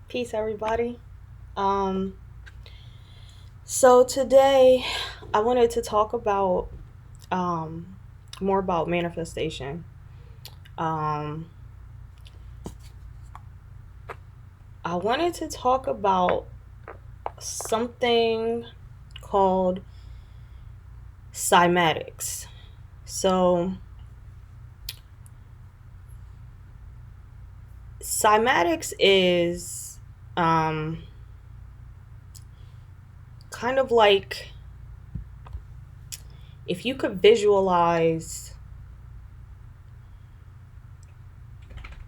Peace, everybody. Um, so today I wanted to talk about um, more about manifestation. Um, I wanted to talk about something called cymatics. So, cymatics is um, kind of like if you could visualize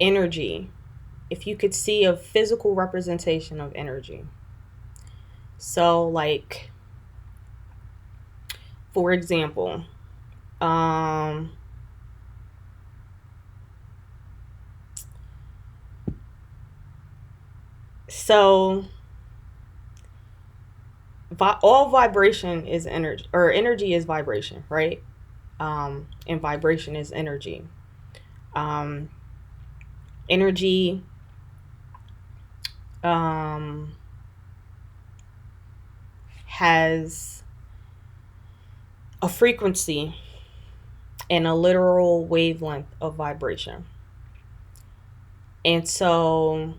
energy, if you could see a physical representation of energy. So, like, for example, um, so all vibration is energy, or energy is vibration, right? And vibration is energy. Um, energy um, has a frequency and a literal wavelength of vibration. And so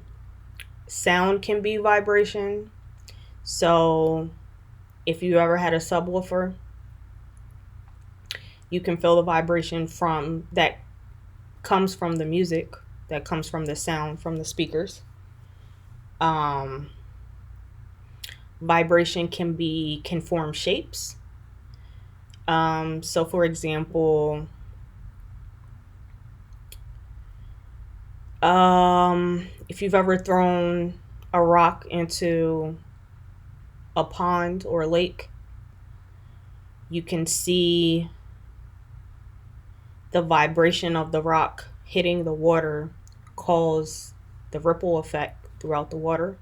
sound can be vibration. So if you ever had a subwoofer, you can feel the vibration from that comes from the music, that comes from the sound from the speakers. Um, Vibration can form shapes. So for example, if you've ever thrown a rock into a pond or a lake, you can see the vibration of the rock hitting the water cause the ripple effect throughout the water,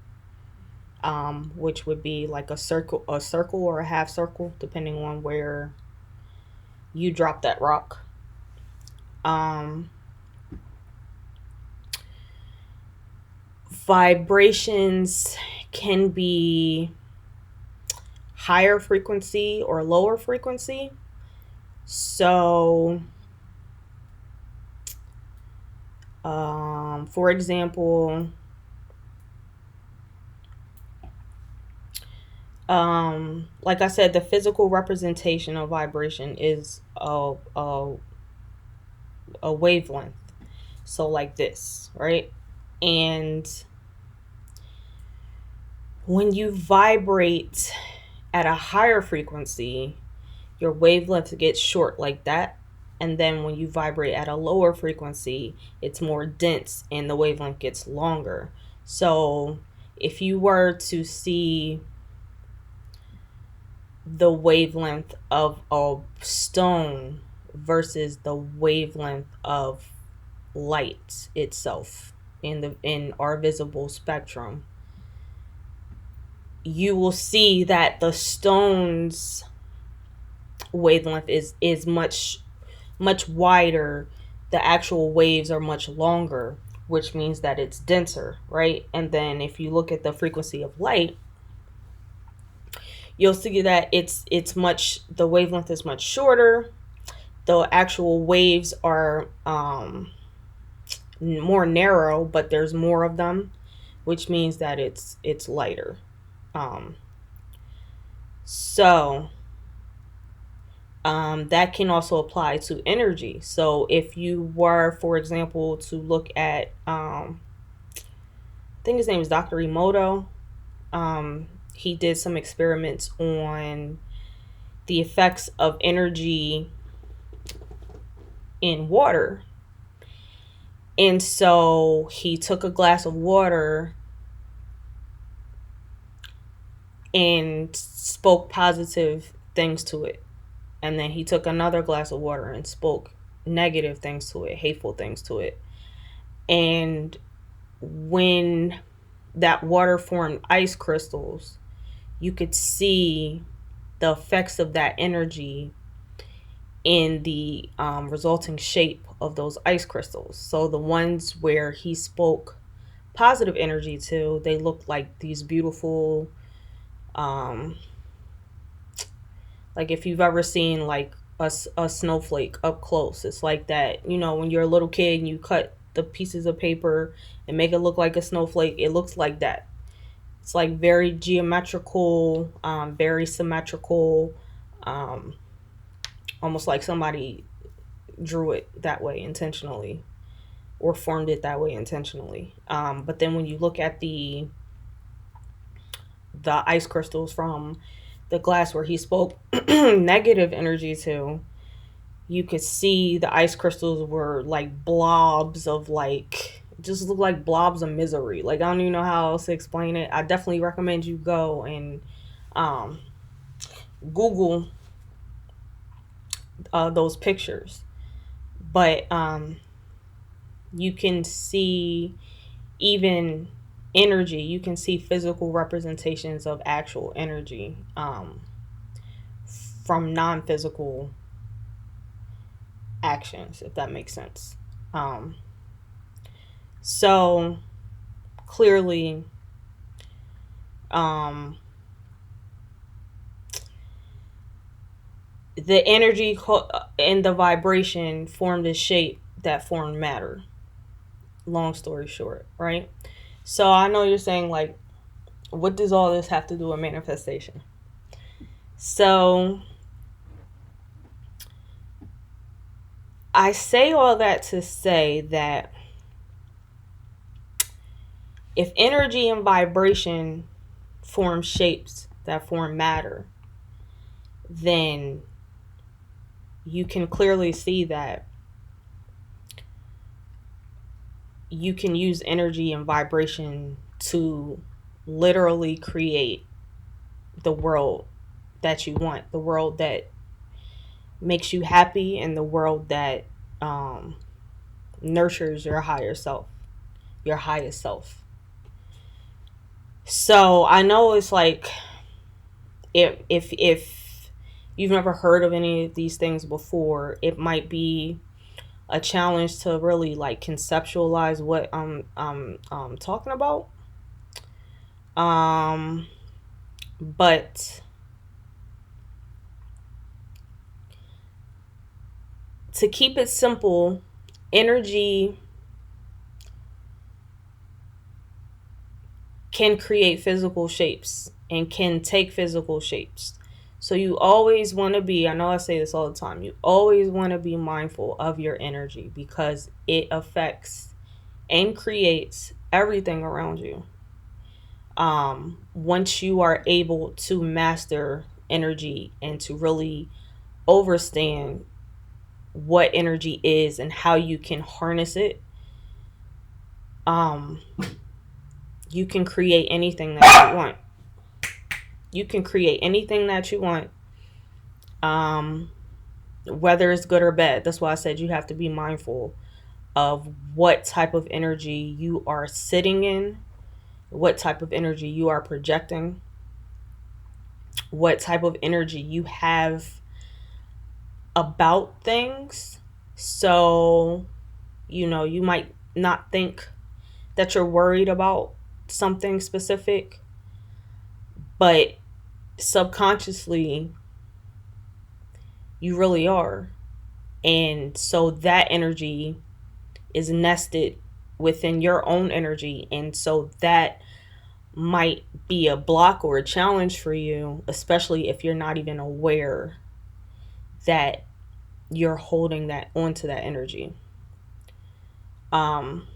which would be like a circle or a half circle, depending on where you drop that rock. Um, Vibrations can be higher frequency or lower frequency. So, for example, like I said, the physical representation of vibration is a wavelength. So, like this, right? And when you vibrate at a higher frequency, your wavelength gets short like that. And then when you vibrate at a lower frequency, it's more dense and the wavelength gets longer. So if you were to see the wavelength of a stone versus the wavelength of light itself in our visible spectrum, you will see that the stone's wavelength is much wider. The actual waves are much longer, which means that it's denser, right? And then if you look at the frequency of light, you'll see that the wavelength is much shorter. The actual waves are more narrow, but there's more of them, which means that it's lighter. Um, so that can also apply to energy. So if you were, for example, to look at, I think his name is Dr. Emoto. He did some experiments on the effects of energy in water. And so he took a glass of water and spoke positive things to it. And then he took another glass of water and spoke negative things to it, hateful things to it. And when that water formed ice crystals, you could see the effects of that energy in the resulting shape of those ice crystals. So the ones where he spoke positive energy to, they look like these beautiful, um, like if you've ever seen like a snowflake up close, it's like that. You know, when you're a little kid and you cut the pieces of paper and make it look like a snowflake, it looks like that. It's like very geometrical, very symmetrical, um, almost like somebody drew it that way intentionally or formed it that way intentionally. But then when you look at the ice crystals from the glass where he spoke negative energy to, you could see the ice crystals were like blobs of like, just look like blobs of misery. Like, I don't even know how else to explain it. I definitely recommend you go and um, Google those pictures. But you can see even energy. You can see physical representations of actual energy from non-physical actions, if that makes sense. Um, so clearly, um, the energy and the vibration formed a shape that formed matter. Long story short, right? So I know you're saying, like, what does all this have to do with manifestation? So I say all that to say that if energy and vibration form shapes that form matter, then you can clearly see that you can use energy and vibration to literally create the world that you want, the world that makes you happy, and the world that um, nurtures your higher self, your highest self. So I know it's like, if you've never heard of any of these things before, it might be a challenge to really like conceptualize what I'm talking about. Um, but to keep it simple, energy can create physical shapes and can take physical shapes. So you always want to be, I know I say this all the time, you always want to be mindful of your energy because it affects and creates everything around you. Once you are able to master energy and to really understand what energy is and how you can harness it, um, you can create anything that you want. You can create anything that you want, um, whether it's good or bad. That's why I said you have to be mindful of what type of energy you are sitting in, what type of energy you are projecting, what type of energy you have about things. So, you might not think that you're worried about something specific, but subconsciously, you really are. And so that energy is nested within your own energy. And so that might be a block or a challenge for you, especially if you're not even aware that you're holding that onto that energy. Um,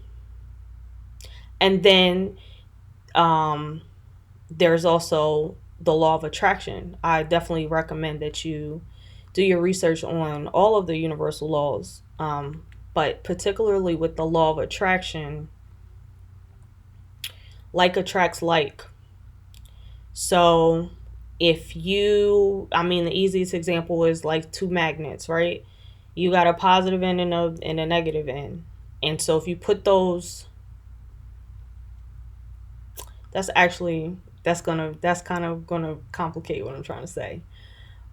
and then um, there's also the law of attraction. I definitely recommend that you do your research on all of the universal laws, but particularly with the law of attraction, like attracts like. So I mean, the easiest example is like two magnets, right? You got a positive end and a negative end. And so if you put those, that's actually, that's kind of gonna complicate what I'm trying to say.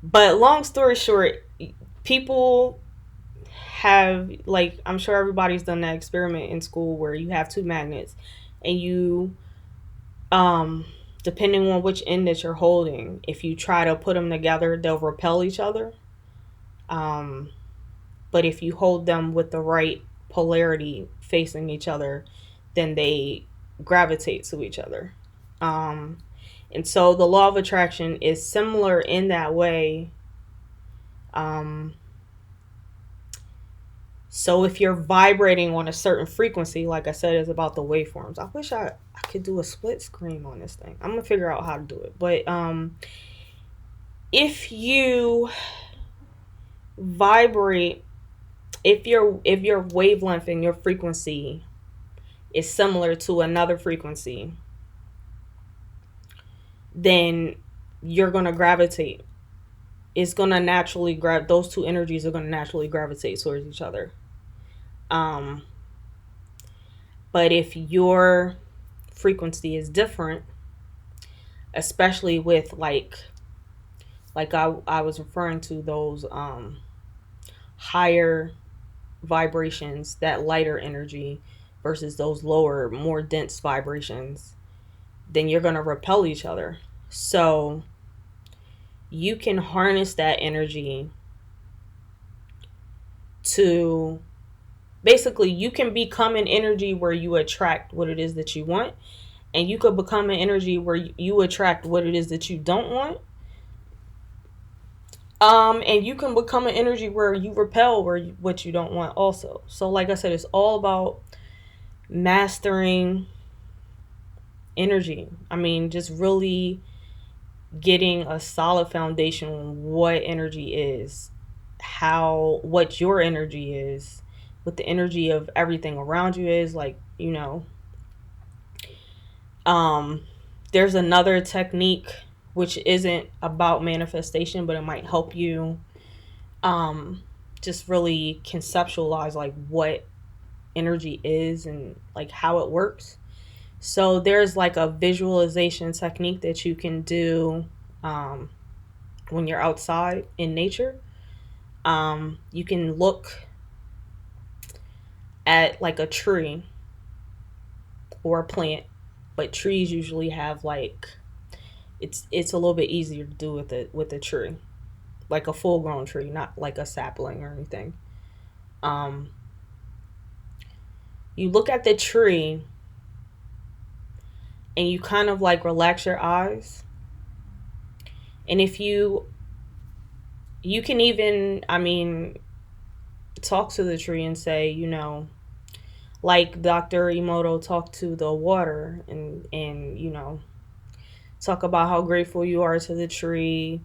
But long story short, people have, like, I'm sure everybody's done that experiment in school where you have two magnets and you, um, depending on which end that you're holding, if you try to put them together, they'll repel each other. Um, but if you hold them with the right polarity facing each other, then they gravitate to each other. Um, and so the law of attraction is similar in that way. Um, so if you're vibrating on a certain frequency, like I said, it's about the waveforms. I wish I could do a split screen on this thing. I'm gonna figure out how to do it. But if you vibrate, if your wavelength and your frequency is similar to another frequency, then you're gonna gravitate. It's gonna naturally those two energies are gonna naturally gravitate towards each other. Um, but if your frequency is different, especially with like I was referring to those higher vibrations, that lighter energy versus those lower, more dense vibrations, then you're going to repel each other. So you can harness that energy to basically, you can become an energy where you attract what it is that you want, and you could become an energy where you attract what it is that you don't want. And you can become an energy where you repel what you don't want also. So like I said, it's all about mastering energy. I mean, just really getting a solid foundation on what energy is, what your energy is, what the energy of everything around you is. Like, um, there's another technique which isn't about manifestation, but it might help you just really conceptualize like what energy is and like how it works. So there's like a visualization technique that you can do um, when you're outside in nature. You can look at like a tree or a plant, but trees usually have like it's a little bit easier to do with a tree, like a full grown tree, not like a sapling or anything. Um, you look at the tree and you kind of like relax your eyes, and if you can even, I mean, talk to the tree and say, like Dr. Emoto talked to the water, and talk about how grateful you are to the tree,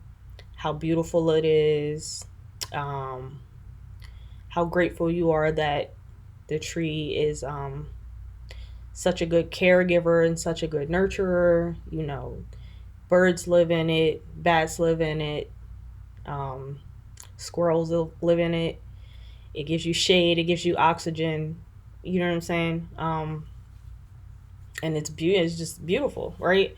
how beautiful it is, um, how grateful you are that the tree is such a good caregiver and such a good nurturer. Birds live in it, bats live in it, um, squirrels live in it. It gives you shade, it gives you oxygen. You know what I'm saying? And it's just beautiful, right?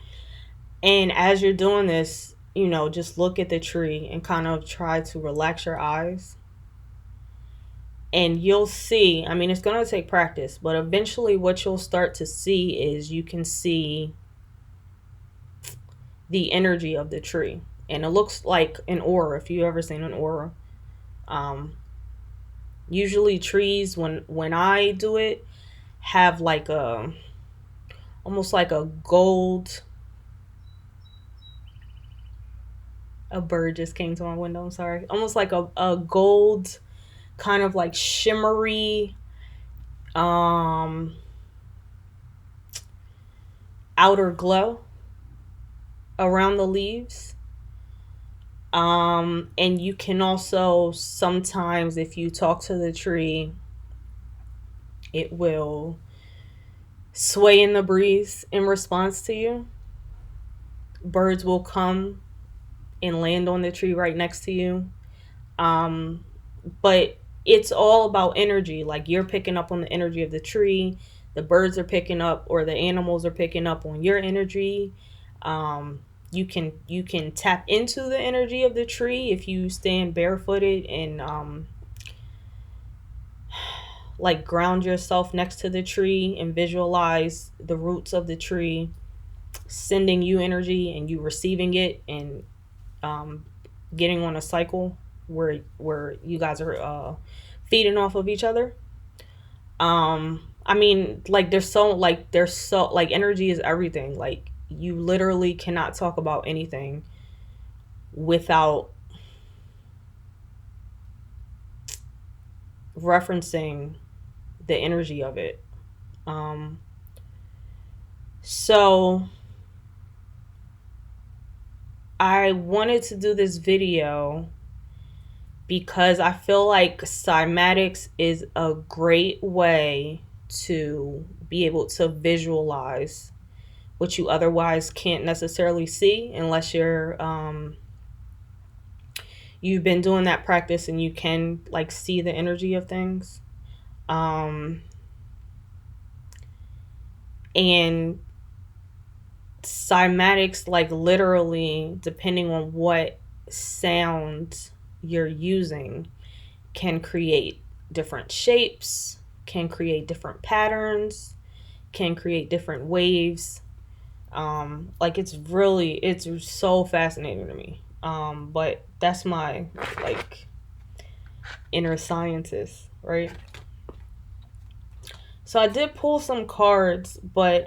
And as you're doing this, just look at the tree and kind of try to relax your eyes. And you'll see, I mean, it's going to take practice, but eventually what you'll start to see is you can see the energy of the tree. And it looks like an aura, if you've ever seen an aura. Um, Usually trees, when I do it, have like almost like a gold. A bird just came to my window, I'm sorry. Almost like a gold, kind of like shimmery, um outer glow around the leaves. And you can also sometimes, if you talk to the tree, it will sway in the breeze in response to you. Birds will come and land on the tree right next to you. Um, but it's all about energy. Like, you're picking up on the energy of the tree, the birds are picking up, or the animals are picking up on your energy. You can tap into the energy of the tree if you stand barefooted and like ground yourself next to the tree and visualize the roots of the tree sending you energy and you receiving it, and um, getting on a cycle where you guys are feeding off of each other. I mean, like there's so like energy is everything. Like you literally cannot talk about anything without referencing the energy of it. Um, so I wanted to do this video because I feel like cymatics is a great way to be able to visualize what you otherwise can't necessarily see unless you've been doing that practice and you can like see the energy of things. Um, and cymatics, like literally, depending on what sound you're using, can create different shapes, can create different patterns, can create different waves. Like it's so fascinating to me. But that's my like inner scientist, right? So I did pull some cards, but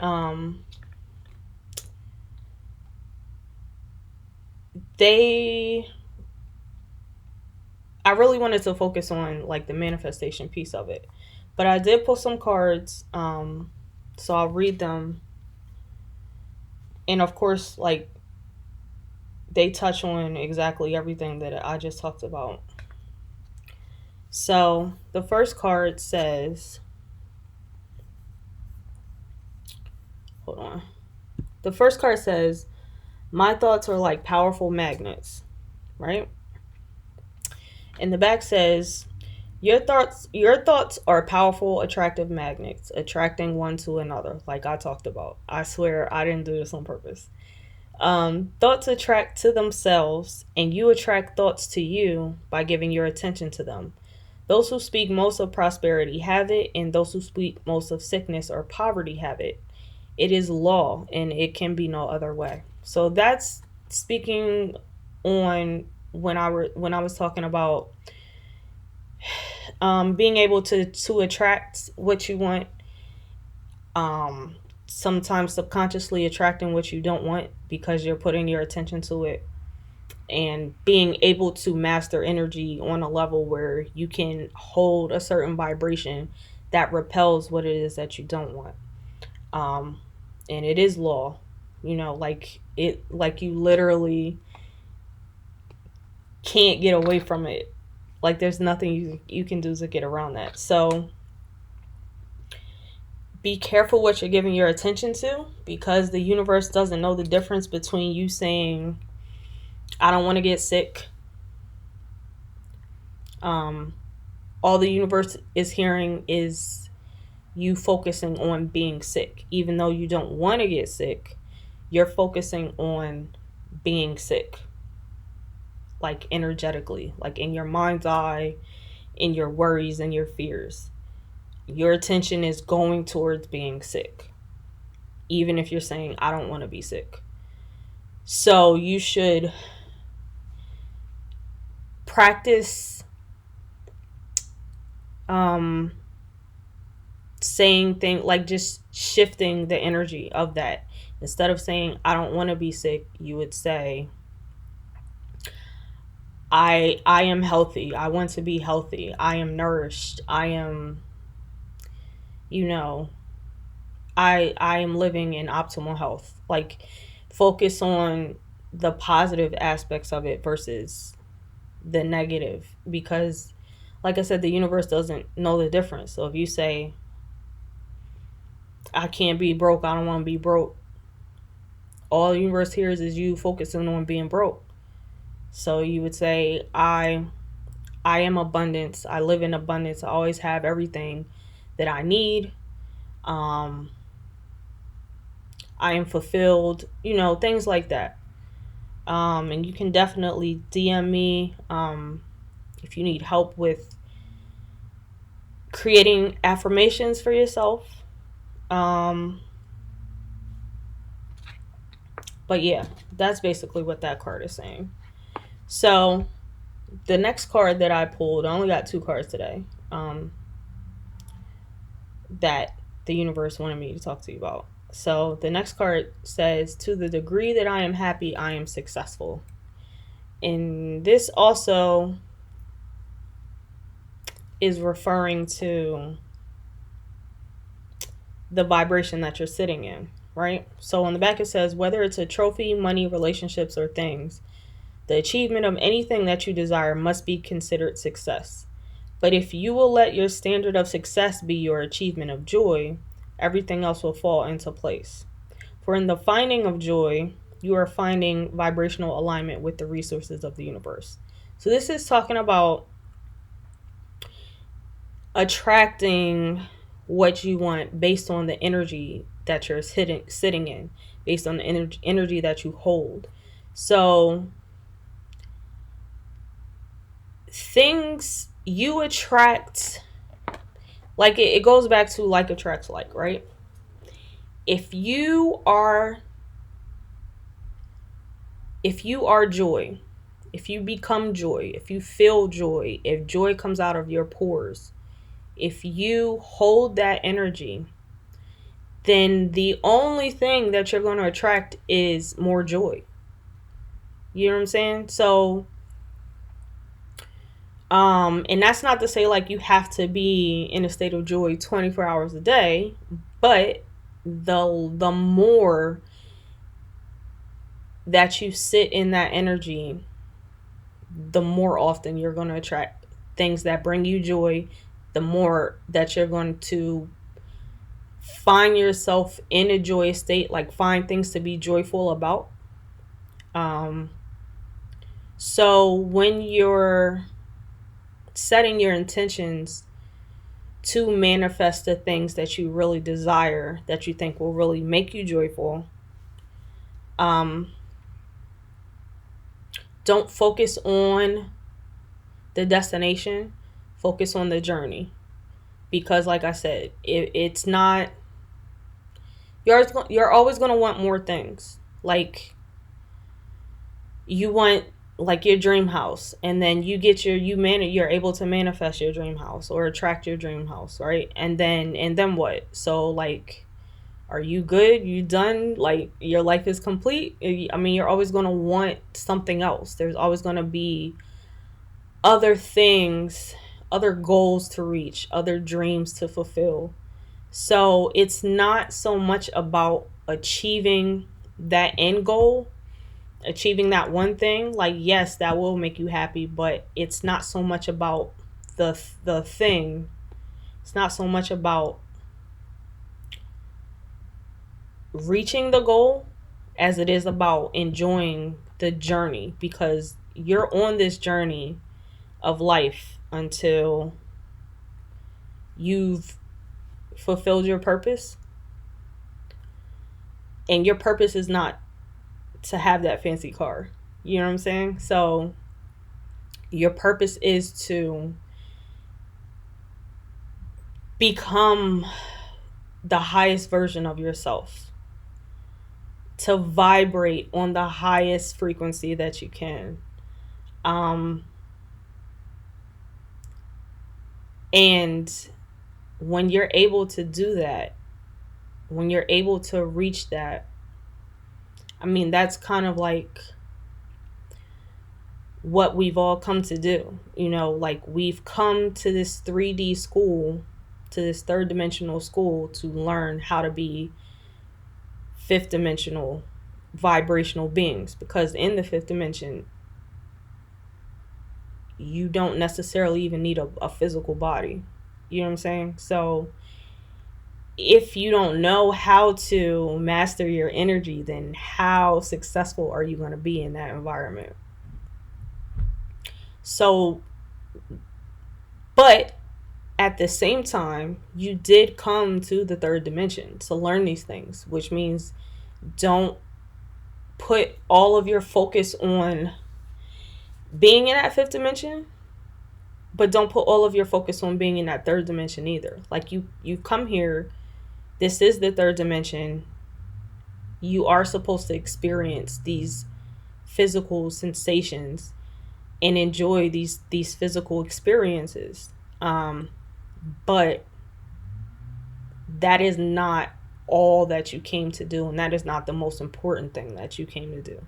they I really wanted to focus on like the manifestation piece of it. But I did pull some cards, so I'll read them. And of course, like they touch on exactly everything that I just talked about. So the first card says, hold on. The first card says, my thoughts are like powerful magnets, right? And the back says, your thoughts are powerful, attractive magnets, attracting one to another, like I talked about. I swear I didn't do this on purpose. Thoughts attract to themselves, and you attract thoughts to you by giving your attention to them. Those who speak most of prosperity have it, and those who speak most of sickness or poverty have it. It is law, and it can be no other way. So that's speaking on when I was talking about being able to attract what you want. Sometimes subconsciously attracting what you don't want because you're putting your attention to it, and being able to master energy on a level where you can hold a certain vibration that repels what it is that you don't want. Um, and it is law, like you literally can't get away from it. Like there's nothing you can do to get around that. So be careful what you're giving your attention to, because the universe doesn't know the difference between you saying, I don't want to get sick. Um, all the universe is hearing is you focusing on being sick. Even though you don't want to get sick, you're focusing on being sick. Like energetically, like in your mind's eye, in your worries and your fears. Your attention is going towards being sick, even if you're saying, I don't want to be sick. So you should practice saying things like just shifting the energy of that. Instead of saying, I don't want to be sick, you would say, I am healthy. I want to be healthy. I am nourished. I am, you know, I am living in optimal health. Like focus on the positive aspects of it versus the negative, because like I said, the universe doesn't know the difference. So if you say, I can't be broke, I don't want to be broke, all the universe hears is you focusing on being broke. So you would say, I am abundance. I live in abundance. I always have everything that I need. Um, I am fulfilled, things like that. And you can definitely DM me if you need help with creating affirmations for yourself. But yeah, that's basically what that card is saying. So the next card that I pulled, I only got 2 cards today, that the universe wanted me to talk to you about. So the next card says, to the degree that I am happy, I am successful. And this also is referring to the vibration that you're sitting in, right? So on the back it says, whether it's a trophy, money, relationships, or things, the achievement of anything that you desire must be considered success. But if you will let your standard of success be your achievement of joy, everything else will fall into place. For in the finding of joy, you are finding vibrational alignment with the resources of the universe. So this is talking about attracting what you want based on the energy that you're sitting in, based on the energy that you hold. So things you attract, like it goes back to like attracts like, right? If you are joy, if you become joy, if you feel joy, if joy comes out of your pores, if you hold that energy, then the only thing that you're going to attract is more joy. You know what I'm saying? So and that's not to say like you have to be in a state of joy 24 hours a day, but the more that you sit in that energy, the more often you're going to attract things that bring you joy, the more that you're going to find yourself in a joyous state, like find things to be joyful about. So when you're setting your intentions to manifest the things that you really desire, that you think will really make you joyful, don't focus on the destination, focus on the journey. Because like I said, it's not, you're always going to want more things. Like you want like your dream house, and then you get you're able to manifest your dream house or attract your dream house, right? And then what? So like, are you good? You done? Like your life is complete? I mean, you're always going to want something else. There's always going to be other things, other goals to reach, other dreams to fulfill. So it's not so much about achieving that end goal, achieving that one thing. Like, yes, that will make you happy, but it's not so much about the thing. It's not so much about reaching the goal as it is about enjoying the journey, because you're on this journey of life until you've fulfilled your purpose. And your purpose is not to have that fancy car. You know what I'm saying? So your purpose is to become the highest version of yourself, to vibrate on the highest frequency that you can. And when you're able to do that, when you're able to reach that, I mean, that's kind of like what we've all come to do. You know, like we've come to this 3D school, to this third dimensional school, to learn how to be fifth dimensional vibrational beings, because in the fifth dimension you don't necessarily even need a physical body. You know what I'm saying? So if you don't know how to master your energy, then how successful are you going to be in that environment? So, but at the same time, you did come to the third dimension to learn these things, which means don't put all of your focus on being in that fifth dimension, But don't put all of your focus on being in that third dimension either. Like you come here, this is the third dimension. You are supposed to experience these physical sensations and enjoy these physical experiences. But that is not all that you came to do, and that is not the most important thing that you came to do.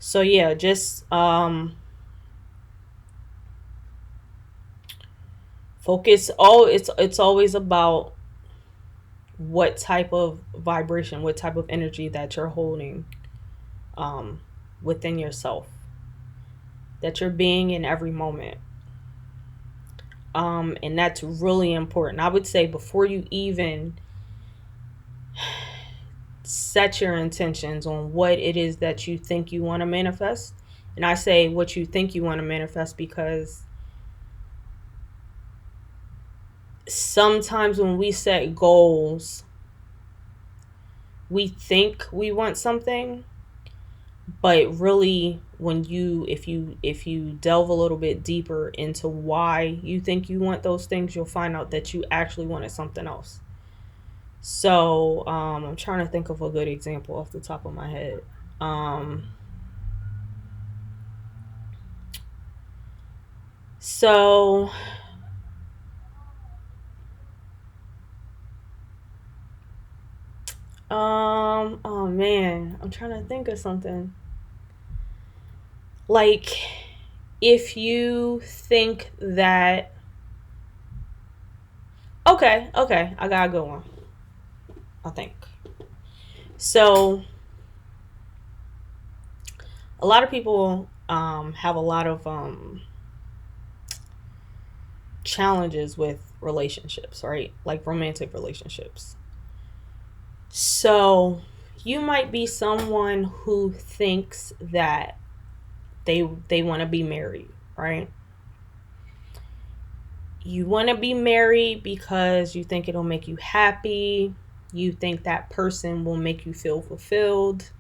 So yeah, just focus. It's always about what type of vibration, what type of energy that you're holding within yourself, that you're being in every moment. And that's really important. I would say before you even set your intentions on what it is that you think you want to manifest. And I say what you think you want to manifest because sometimes when we set goals, we think we want something, but really when if you delve a little bit deeper into why you think you want those things, you'll find out that you actually wanted something else. So I'm trying to think of a good example off the top of my head. So oh man, I'm trying to think of something. Like, if you think that, okay, I got a good one, I think. So a lot of people have a lot of challenges with relationships, right? Like romantic relationships. So you might be someone who thinks that they want to be married, right? You want to be married because you think it'll make you happy. You think that person will make you feel fulfilled.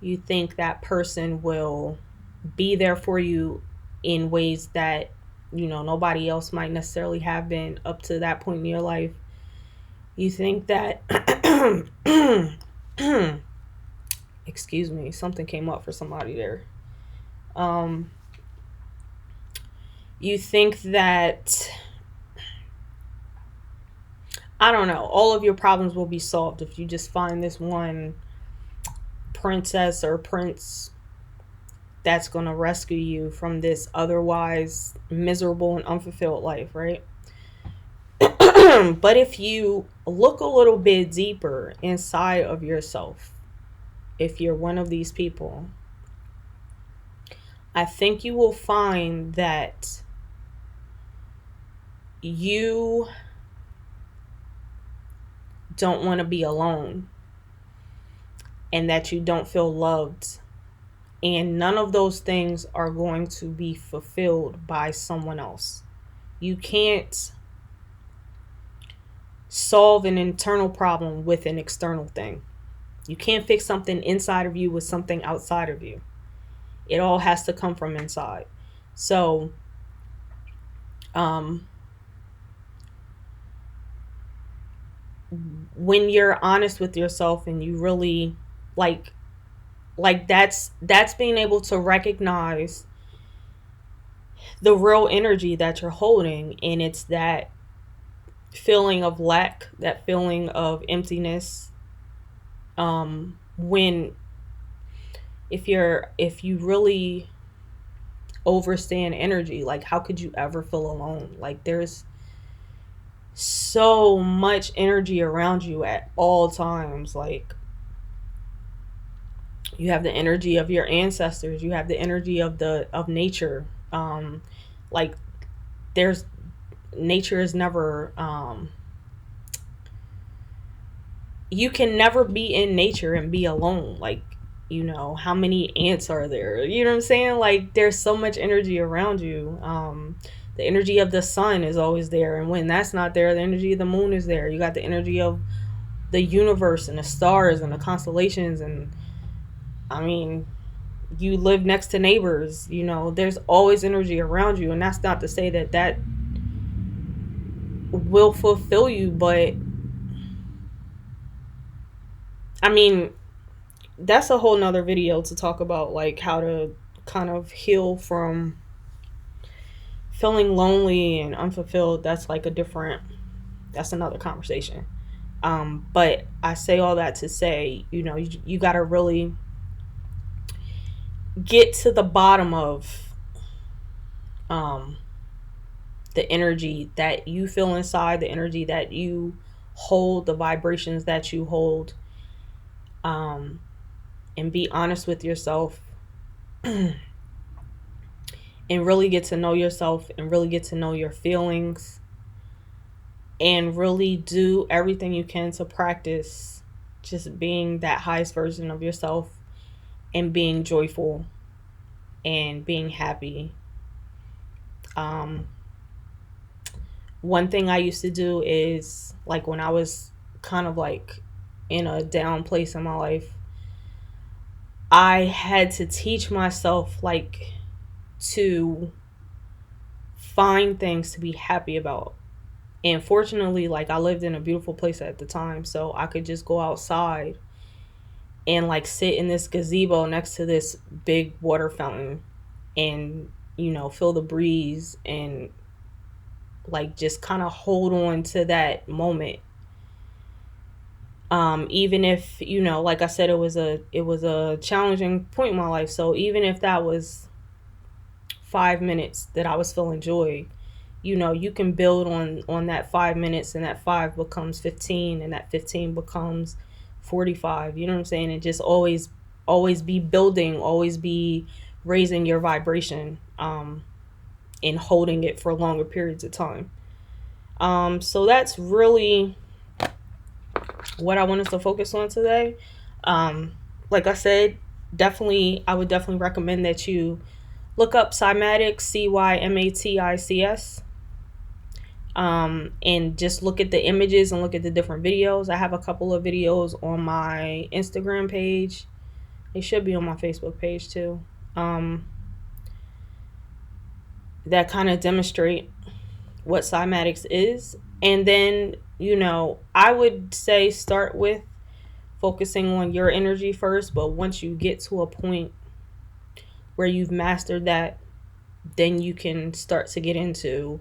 You think that person will be there for you in ways that, nobody else might necessarily have been up to that point in your life. You think that, excuse me, something came up for somebody there. You think that, I don't know, all of your problems will be solved if you just find this one princess or prince that's going to rescue you from this otherwise miserable and unfulfilled life, right? But if you look a little bit deeper inside of yourself, if you're one of these people, I think you will find that you don't want to be alone and that you don't feel loved. And none of those things are going to be fulfilled by someone else. You can't solve an internal problem with an external thing. You can't fix something inside of you with something outside of you. It all has to come from inside. So, when you're honest with yourself and you really like that's being able to recognize the real energy that you're holding, and it's that feeling of lack, that feeling of emptiness. When if you really overstand energy, like how could you ever feel alone? Like there's so much energy around you at all times. Like you have the energy of your ancestors, you have the energy of nature. Like there's nature is never you can never be in nature and be alone. Like, how many ants are there? You know what I'm saying? Like there's so much energy around you. The energy of the sun is always there, and when that's not there, the energy of the moon is there. You got the energy of the universe and the stars and the constellations, and I mean, You live next to neighbors, there's always energy around you. And that's not to say that that will fulfill you, but I mean, that's a whole nother video to talk about, like how to kind of heal from feeling lonely and unfulfilled. That's like that's another conversation. But I say all that to say, you got to really get to the bottom of um, the energy that you feel inside, the energy that you hold, the vibrations that you hold, um, and be honest with yourself and really get to know yourself and really get to know your feelings and really do everything you can to practice just being that highest version of yourself and being joyful and being happy. Um, One thing I used to do is, like, when I was kind of like in a down place in my life, I had to teach myself, like, to find things to be happy about. And fortunately, like, I lived in a beautiful place at the time, so I could just go outside and like sit in this gazebo next to this big water fountain and, feel the breeze and like just kind of hold on to that moment. Even if, like I said, it was a challenging point in my life. So even if that was 5 minutes that I was feeling joy, you can build on that 5 minutes, and that five becomes 15, and that 15 becomes 45. You know what I'm saying? And just always be building, always be raising your vibration, and holding it for longer periods of time. So that's really what I wanted to focus on today. Um, like I said, I would definitely recommend that you look up Cymatics, Cymatics, and just look at the images and look at the different videos. I have a couple of videos on my Instagram page. They should be on my Facebook page too. That kind of demonstrate what cymatics is. And then, I would say start with focusing on your energy first. But once you get to a point where you've mastered that, then you can start to get into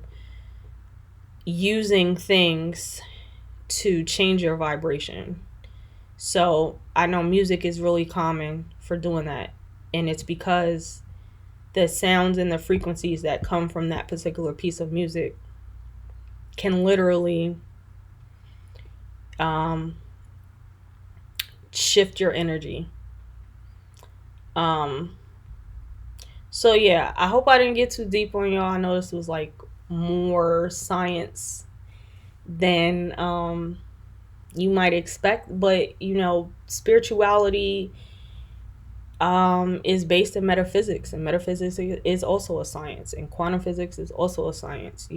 using things to change your vibration. So I know music is really common for doing that. And it's because the sounds and the frequencies that come from that particular piece of music can literally um, shift your energy. Um, so yeah, I hope I didn't get too deep on y'all. I know this was like more science than you might expect, but spirituality is based in metaphysics, and metaphysics is also a science, and quantum physics is also a science.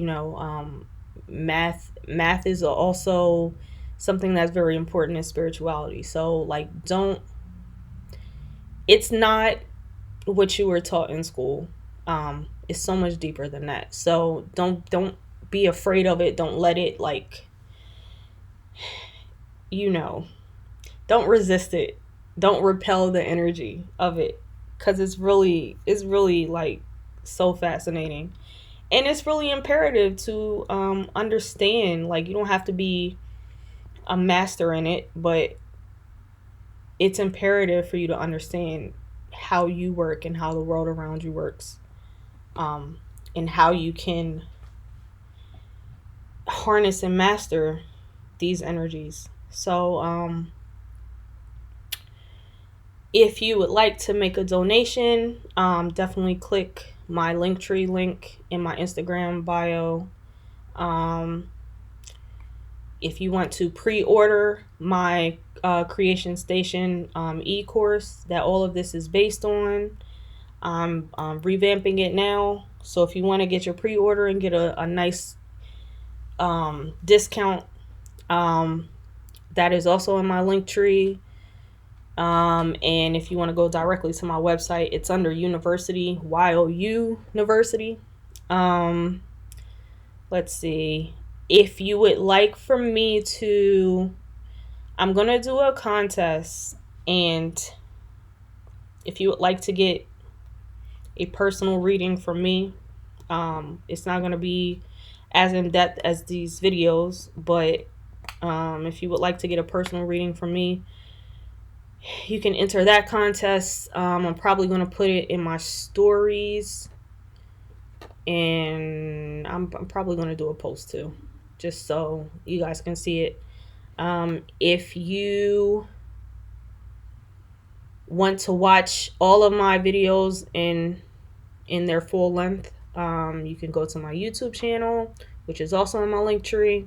Math is also something that's very important in spirituality. So like, don't it's not what you were taught in school. It's so much deeper than that. So don't be afraid of it. Don't let it, like, you know don't resist it. Don't repel the energy of it, because it's really like so fascinating. And it's really imperative to understand. Like, you don't have to be a master in it, but it's imperative for you to understand how you work and how the world around you works, um, and how you can harness and master these energies. So if you would like to make a donation, definitely click my Linktree link in my Instagram bio. Um, if you want to pre-order my Creation Station e-course that all of this is based on, I'm revamping it now. So if you want to get your pre-order and get a nice discount, that is also in my Linktree. And if you want to go directly to my website, it's under University, YOU University. Let's see. If you would like for me to, I'm going to do a contest. And if you would like to get a personal reading from me, it's not going to be as in depth as these videos, but if you would like to get a personal reading from me, you can enter that contest. I'm probably going to put it in my stories, and I'm probably going to do a post too, just so you guys can see it. If you want to watch all of my videos in their full length, you can go to my YouTube channel, which is also in my link tree.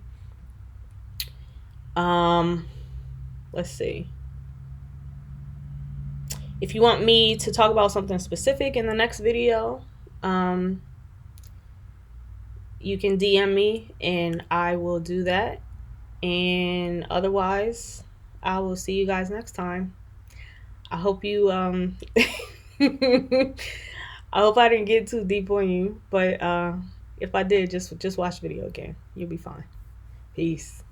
Let's see. If you want me to talk about something specific in the next video, you can DM me and I will do that. And otherwise, I will see you guys next time. I hope you I hope I didn't get too deep on you, but if I did, just watch the video again. You'll be fine. Peace.